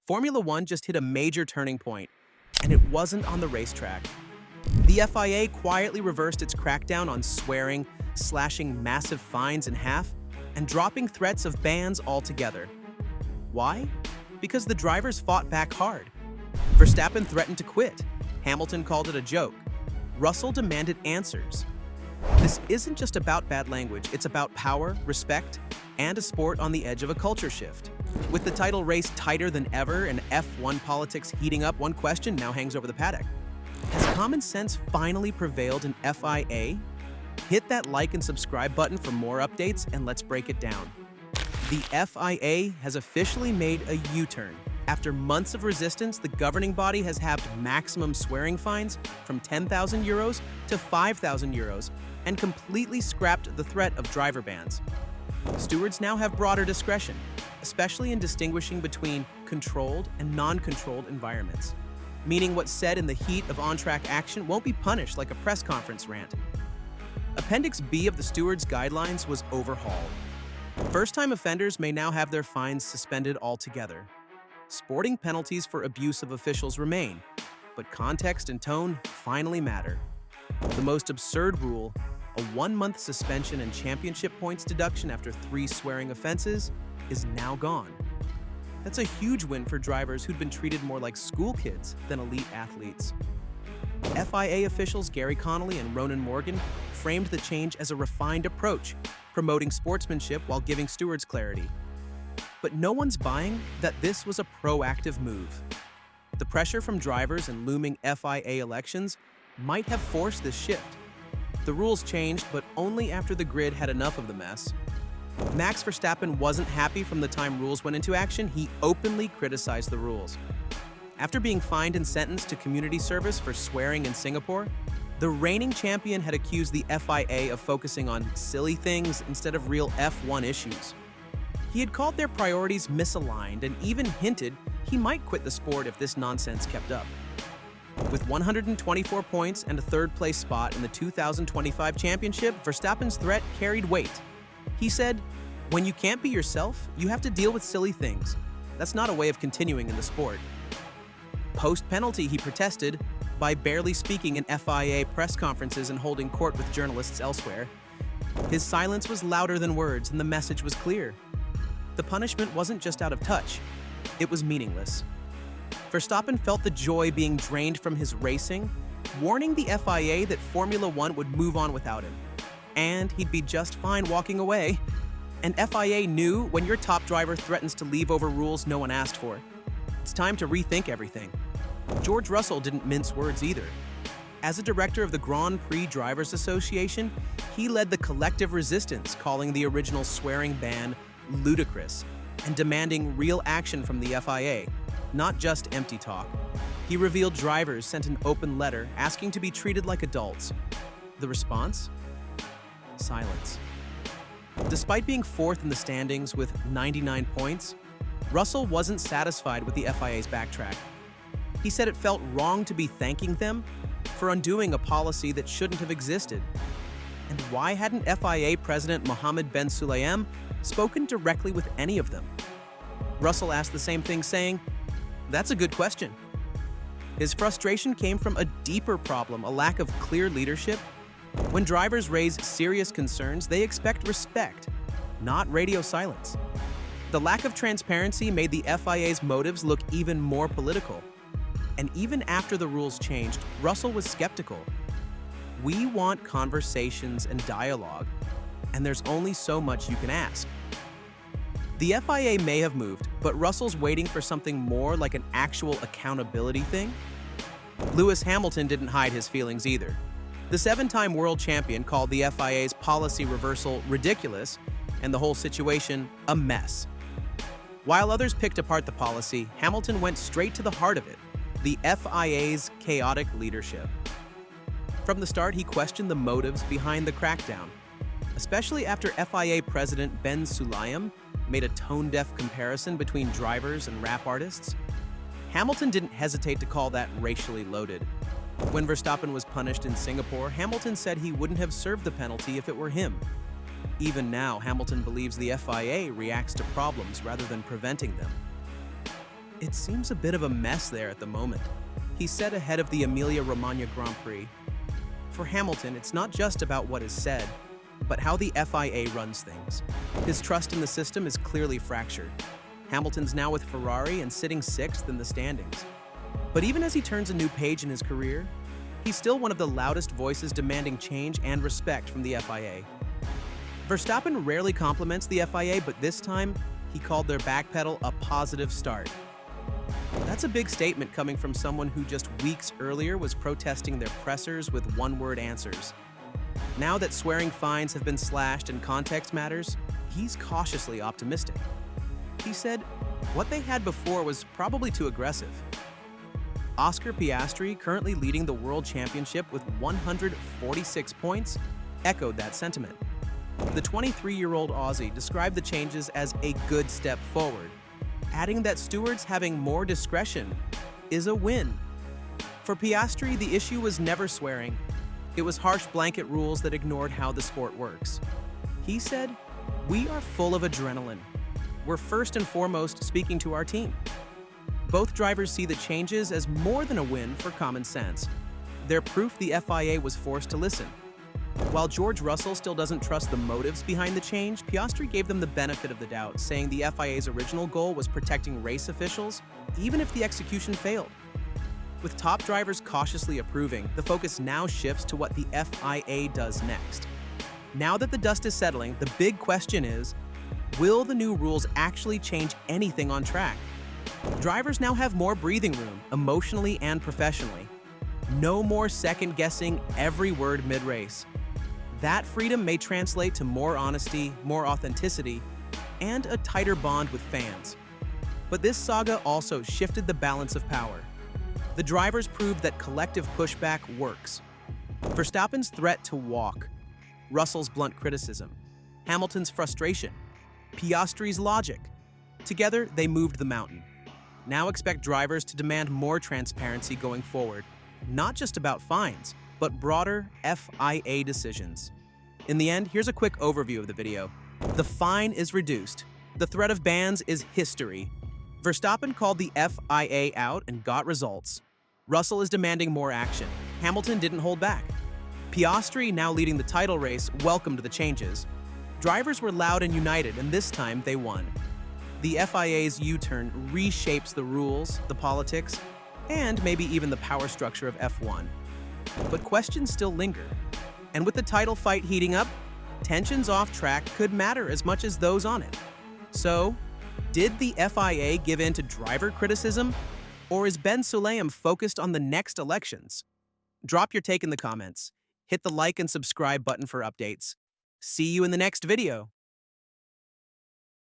Formula One just hit a major turning point, and it wasn't on the racetrack. The FIA quietly reversed its crackdown on swearing, slashing massive fines in half, and dropping threats of bans altogether. Why? Because the drivers fought back hard. Verstappen threatened to quit. Hamilton called it a joke. Russell demanded answers. This isn't just about bad language, it's about power, respect, and a sport on the edge of a culture shift. With the title race tighter than ever and F1 politics heating up, one question now hangs over the paddock. Has common sense finally prevailed in FIA? Hit that like and subscribe button for more updates, and let's break it down. The FIA has officially made a U-turn. After months of resistance, the governing body has halved maximum swearing fines from 10,000 euros to 5,000 euros and completely scrapped the threat of driver bans. Stewards now have broader discretion, especially in distinguishing between controlled and non-controlled environments, meaning what's said in the heat of on-track action won't be punished like a press conference rant. Appendix B of the stewards' guidelines was overhauled. First-time offenders may now have their fines suspended altogether. Sporting penalties for abuse of officials remain, but context and tone finally matter. The most absurd rule, a 1-month suspension and championship points deduction after 3 swearing offenses, is now gone. That's a huge win for drivers who'd been treated more like school kids than elite athletes. FIA officials Gary Connolly and Ronan Morgan framed the change as a refined approach, promoting sportsmanship while giving stewards clarity. But no one's buying that this was a proactive move. The pressure from drivers and looming FIA elections might have forced this shift. The rules changed, but only after the grid had enough of the mess. Max Verstappen wasn't happy from the time rules went into action. He openly criticized the rules. After being fined and sentenced to community service for swearing in Singapore, the reigning champion had accused the FIA of focusing on silly things instead of real F1 issues. He had called their priorities misaligned and even hinted he might quit the sport if this nonsense kept up. With 124 points and a third-place spot in the 2025 championship, Verstappen's threat carried weight. He said, "When you can't be yourself, you have to deal with silly things. That's not a way of continuing in the sport." Post-penalty, he protested by barely speaking in FIA press conferences and holding court with journalists elsewhere. His silence was louder than words, and the message was clear. The punishment wasn't just out of touch, it was meaningless. Verstappen felt the joy being drained from his racing, warning the FIA that Formula One would move on without him. And he'd be just fine walking away. And FIA knew when your top driver threatens to leave over rules no one asked for, it's time to rethink everything. George Russell didn't mince words either. As a director of the Grand Prix Drivers Association, he led the collective resistance, calling the original swearing ban ludicrous and demanding real action from the FIA, not just empty talk. He revealed drivers sent an open letter asking to be treated like adults. The response? Silence. Despite being 4th in the standings with 99 points, Russell wasn't satisfied with the FIA's backtrack. He said it felt wrong to be thanking them for undoing a policy that shouldn't have existed. And why hadn't FIA President Mohammed Ben Sulayem spoken directly with any of them? Russell asked the same thing, saying, "That's a good question." His frustration came from a deeper problem, a lack of clear leadership. When drivers raise serious concerns, they expect respect, not radio silence. The lack of transparency made the FIA's motives look even more political. And even after the rules changed, Russell was skeptical. We want conversations and dialogue, and there's only so much you can ask. The FIA may have moved, but Russell's waiting for something more like an actual accountability thing. Lewis Hamilton didn't hide his feelings either. The 7-time world champion called the FIA's policy reversal ridiculous and the whole situation a mess. While others picked apart the policy, Hamilton went straight to the heart of it, the FIA's chaotic leadership. From the start, he questioned the motives behind the crackdown, especially after FIA President Ben Sulayem made a tone-deaf comparison between drivers and rap artists. Hamilton didn't hesitate to call that racially loaded. When Verstappen was punished in Singapore, Hamilton said he wouldn't have served the penalty if it were him. Even now, Hamilton believes the FIA reacts to problems rather than preventing them. It seems a bit of a mess there at the moment, he said ahead of the Emilia-Romagna Grand Prix. For Hamilton, it's not just about what is said, but how the FIA runs things. His trust in the system is clearly fractured. Hamilton's now with Ferrari and sitting sixth in the standings. But even as he turns a new page in his career, he's still one of the loudest voices demanding change and respect from the FIA. Verstappen rarely compliments the FIA, but this time, he called their backpedal a positive start. That's a big statement coming from someone who just weeks earlier was protesting their pressers with one-word answers. Now that swearing fines have been slashed and context matters, he's cautiously optimistic. He said, what they had before was probably too aggressive. Oscar Piastri, currently leading the World Championship with 146 points, echoed that sentiment. The 23-year-old Aussie described the changes as a good step forward, adding that stewards having more discretion is a win. For Piastri, the issue was never swearing. It was harsh blanket rules that ignored how the sport works. He said, "We are full of adrenaline. We're first and foremost speaking to our team." Both drivers see the changes as more than a win for common sense. They're proof the FIA was forced to listen. While George Russell still doesn't trust the motives behind the change, Piastri gave them the benefit of the doubt, saying the FIA's original goal was protecting race officials, even if the execution failed. With top drivers cautiously approving, the focus now shifts to what the FIA does next. Now that the dust is settling, the big question is, will the new rules actually change anything on track? Drivers now have more breathing room, emotionally and professionally. No more second-guessing every word mid-race. That freedom may translate to more honesty, more authenticity, and a tighter bond with fans. But this saga also shifted the balance of power. The drivers proved that collective pushback works. Verstappen's threat to walk, Russell's blunt criticism, Hamilton's frustration, Piastri's logic. Together, they moved the mountain. Now expect drivers to demand more transparency going forward, not just about fines, but broader FIA decisions. In the end, here's a quick overview of the video. The fine is reduced. The threat of bans is history. Verstappen called the FIA out and got results. Russell is demanding more action. Hamilton didn't hold back. Piastri, now leading the title race, welcomed the changes. Drivers were loud and united, and this time they won. The FIA's U-turn reshapes the rules, the politics, and maybe even the power structure of F1. But questions still linger. And with the title fight heating up, tensions off track could matter as much as those on it. So, did the FIA give in to driver criticism? Or is Ben Sulayem focused on the next elections? Drop your take in the comments. Hit the like and subscribe button for updates. See you in the next video.